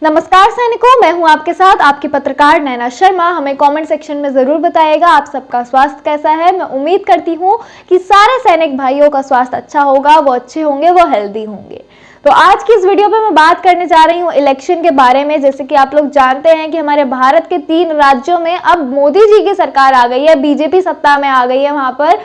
नमस्कार सैनिकों, मैं हूं आपके साथ आपकी पत्रकार नैना शर्मा। हमें कमेंट सेक्शन में जरूर बताइएगा आप सबका स्वास्थ्य कैसा है। मैं उम्मीद करती हूं कि सारे सैनिक भाइयों का स्वास्थ्य अच्छा होगा, वो अच्छे होंगे, वो हेल्दी होंगे। तो आज की इस वीडियो पे मैं बात करने जा रही हूँ इलेक्शन के बारे में। जैसे कि आप लोग जानते हैं कि हमारे भारत के 3 राज्यों में अब मोदी जी की सरकार आ गई है, बीजेपी सत्ता में आ गई है। वहां पर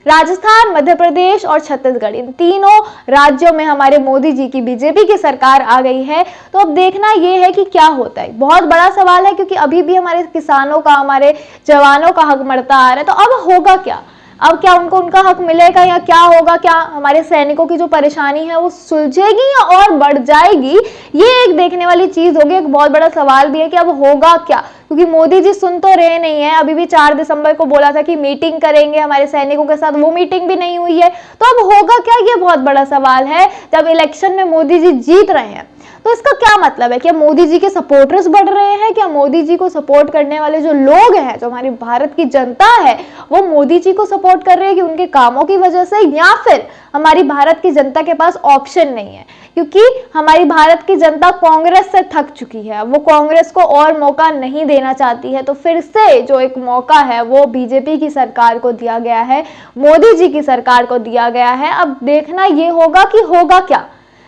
राजस्थान, मध्य प्रदेश और छत्तीसगढ़, इन तीनों राज्यों में हमारे मोदी जी की बीजेपी की सरकार आ गई है। तो अब देखना ये है कि क्या होता है। बहुत बड़ा सवाल है क्योंकि अभी भी हमारे किसानों का, हमारे जवानों का हक मरता आ रहा है। तो अब होगा क्या? अब क्या उनको उनका हक मिलेगा या क्या होगा? क्या हमारे सैनिकों की जो परेशानी है वो सुलझेगी या और बढ़ जाएगी? ये एक देखने वाली चीज होगी। एक बहुत बड़ा सवाल भी है कि अब होगा क्या, क्योंकि मोदी जी सुन तो रहे नहीं है। अभी भी 4 दिसंबर को बोला था कि मीटिंग करेंगे हमारे सैनिकों के साथ, वो मीटिंग भी नहीं हुई है। तो अब होगा क्या, ये बहुत बड़ा सवाल है। जब इलेक्शन में मोदी जी जीत रहे हैं तो इसका क्या मतलब है? क्या मोदी जी के सपोर्टर्स बढ़ रहे हैं? क्या मोदी जी को सपोर्ट करने वाले जो लोग हैं, जो हमारी भारत की जनता है, वो मोदी जी को सपोर्ट कर रहे हैं कि उनके कामों की वजह से, या फिर हमारी भारत की जनता के पास ऑप्शन नहीं है? क्योंकि हमारी भारत की जनता कांग्रेस से थक चुकी है, वो कांग्रेस को और मौका नहीं देना चाहती है। तो फिर से जो एक मौका है वो बीजेपी की सरकार को दिया गया है, मोदी जी की सरकार को दिया गया है। अब देखना ये होगा कि होगा क्या।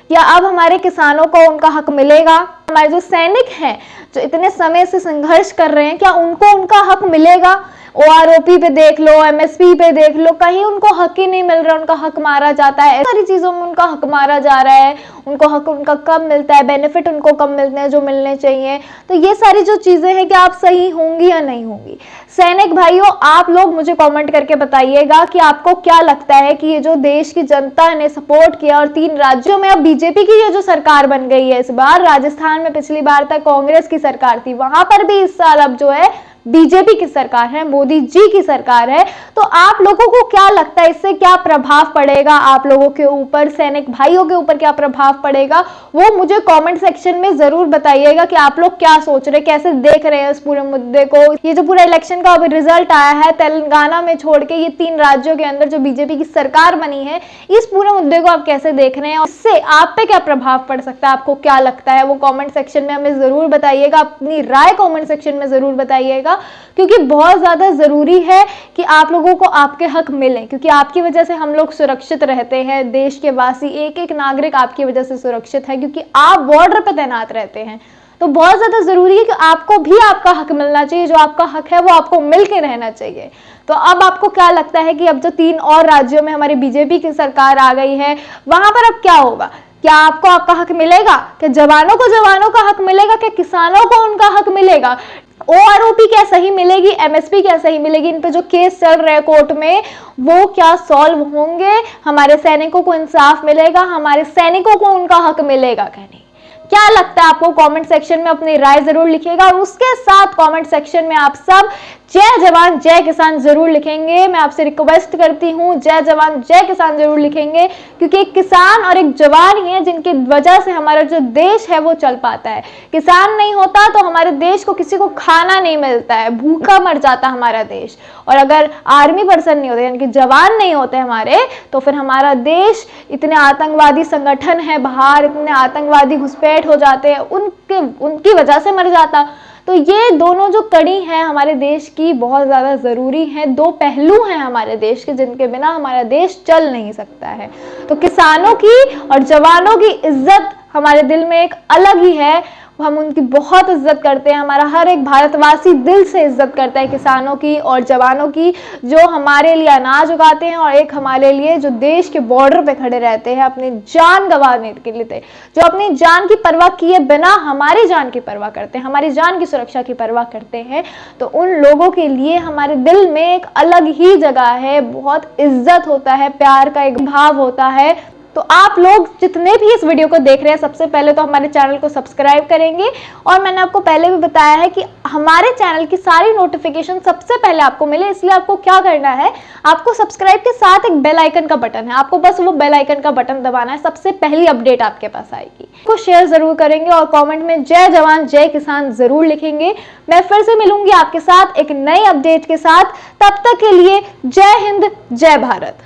या अब हमारे किसानों को उनका हक मिलेगा? हमारे जो सैनिक हैं, जो इतने समय से संघर्ष कर रहे हैं, क्या उनको उनका हक मिलेगा? ओआरओपी पे देख लो, एमएसपी पे देख लो, कहीं उनको हक ही नहीं मिल रहा, उनका हक मारा जाता है। सारी चीजों में उनका हक मारा जा रहा है, उनको हक उनका कम मिलता है, बेनिफिट उनको कम मिलते हैं जो मिलने चाहिए। तो ये सारी जो चीजें हैं, क्या आप सही होंगी या नहीं होंगी? सैनिक भाइयों, आप लोग मुझे कमेंट करके बताइएगा कि आपको क्या लगता है कि ये जो देश की जनता ने सपोर्ट किया और 3 राज्यों में अब बीजेपी की ये जो सरकार बन गई है इस बार, राजस्थान में पिछली बार तक कांग्रेस की सरकार थी, वहां पर भी इस साल अब जो है बीजेपी की सरकार है, मोदी जी की सरकार है। तो आप लोगों को क्या लगता है, इससे क्या प्रभाव पड़ेगा आप लोगों के ऊपर, सैनिक भाइयों के ऊपर क्या प्रभाव पड़ेगा? वो मुझे कमेंट सेक्शन में जरूर बताइएगा कि आप लोग क्या सोच रहे, कैसे देख रहे हैं इस पूरे मुद्दे को। ये जो पूरा इलेक्शन का अभी रिजल्ट आया है, तेलंगाना में छोड़ के ये 3 राज्यों के अंदर जो बीजेपी की सरकार बनी है, इस पूरे मुद्दे को आप कैसे देख रहे हैं और इससे आप पे क्या प्रभाव पड़ सकता है? आपको क्या लगता है वो कमेंट सेक्शन में हमें जरूर बताइएगा। अपनी राय कमेंट सेक्शन में जरूर बताइएगा, क्योंकि बहुत ज्यादा जरूरी है कि आप लोगों को आपके हक मिलें, क्योंकि आपकी वजह से हम लोग सुरक्षित रहते हैं। देश के वासी, एक एक नागरिक आपकी वजह से सुरक्षित है, क्योंकि आप बॉर्डर पर तैनात रहते हैं। तो बहुत ज्यादा जरूरी है कि आपको भी आपका हक मिलना चाहिए। जो आपका हक है वो आपको मिल के रहना चाहिए। तो अब आपको क्या लगता है कि अब जो 3 और राज्यों में हमारी बीजेपी की सरकार आ गई है, वहां पर अब क्या होगा? क्या आपको आपका हक मिलेगा? क्या जवानों को जवानों का हक मिलेगा? क्या किसानों को उनका हक मिलेगा? ओआरओपी क्या सही मिलेगी? एमएसपी क्या सही मिलेगी? इन पे जो केस चल रहे हैं कोर्ट में, वो क्या सॉल्व होंगे? हमारे सैनिकों को इंसाफ मिलेगा? हमारे सैनिकों को उनका हक मिलेगा क्या नहीं? क्या लगता है आपको? कमेंट सेक्शन में अपनी राय जरूर लिखिएगा। और उसके साथ कमेंट सेक्शन में आप सब जय जवान जय किसान जरूर लिखेंगे। मैं आपसे रिक्वेस्ट करती हूँ, जय जवान जय किसान जरूर लिखेंगे, क्योंकि एक किसान और एक जवान ही है जिनकी वजह से हमारा जो देश है वो चल पाता है। किसान नहीं होता तो हमारे देश को किसी को खाना नहीं मिलता है, भूखा मर जाता हमारा देश। और अगर आर्मी पर्सन नहीं होते, यानी कि जवान नहीं होते हमारे, तो फिर हमारा देश, इतने आतंकवादी संगठन है बाहर, इतने आतंकवादी घुसपैठ हो जाते हैं, उनकी वजह से मर जाता। तो ये दोनों जो कड़ी हैं हमारे देश की, बहुत ज़्यादा ज़रूरी हैं। 2 पहलू हैं हमारे देश के, जिनके बिना हमारा देश चल नहीं सकता है। तो किसानों की और जवानों की इज्जत हमारे दिल में एक अलग ही है। हम उनकी बहुत इज्जत करते हैं। हमारा हर एक भारतवासी दिल से इज्जत करता है किसानों की और जवानों की, जो हमारे लिए अनाज उगाते हैं और एक हमारे लिए जो देश के बॉर्डर पे खड़े रहते हैं अपनी जान गंवाने के लिए, जो अपनी जान की परवाह किए बिना हमारी जान की परवाह करते हैं, हमारी जान की सुरक्षा की परवाह करते हैं। तो उन लोगों के लिए हमारे दिल में एक अलग ही जगह है, बहुत इज्जत होता है, प्यार का एक भाव होता है। तो आप लोग जितने भी इस वीडियो को देख रहे हैं, सबसे पहले तो हमारे चैनल को सब्सक्राइब करेंगे। और मैंने आपको पहले भी बताया है कि हमारे चैनल की सारी नोटिफिकेशन सबसे पहले आपको मिले, इसलिए आपको क्या करना है, आपको सब्सक्राइब के साथ एक बेल आइकन का बटन है, आपको बस वो बेल आइकन का बटन दबाना है, सबसे पहली अपडेट आपके पास आएगी। को शेयर जरूर करेंगे और कमेंट में जय जवान जय किसान जरूर लिखेंगे। मैं फिर से मिलूंगी आपके साथ एक नई अपडेट के साथ। तब तक के लिए जय हिंद, जय भारत।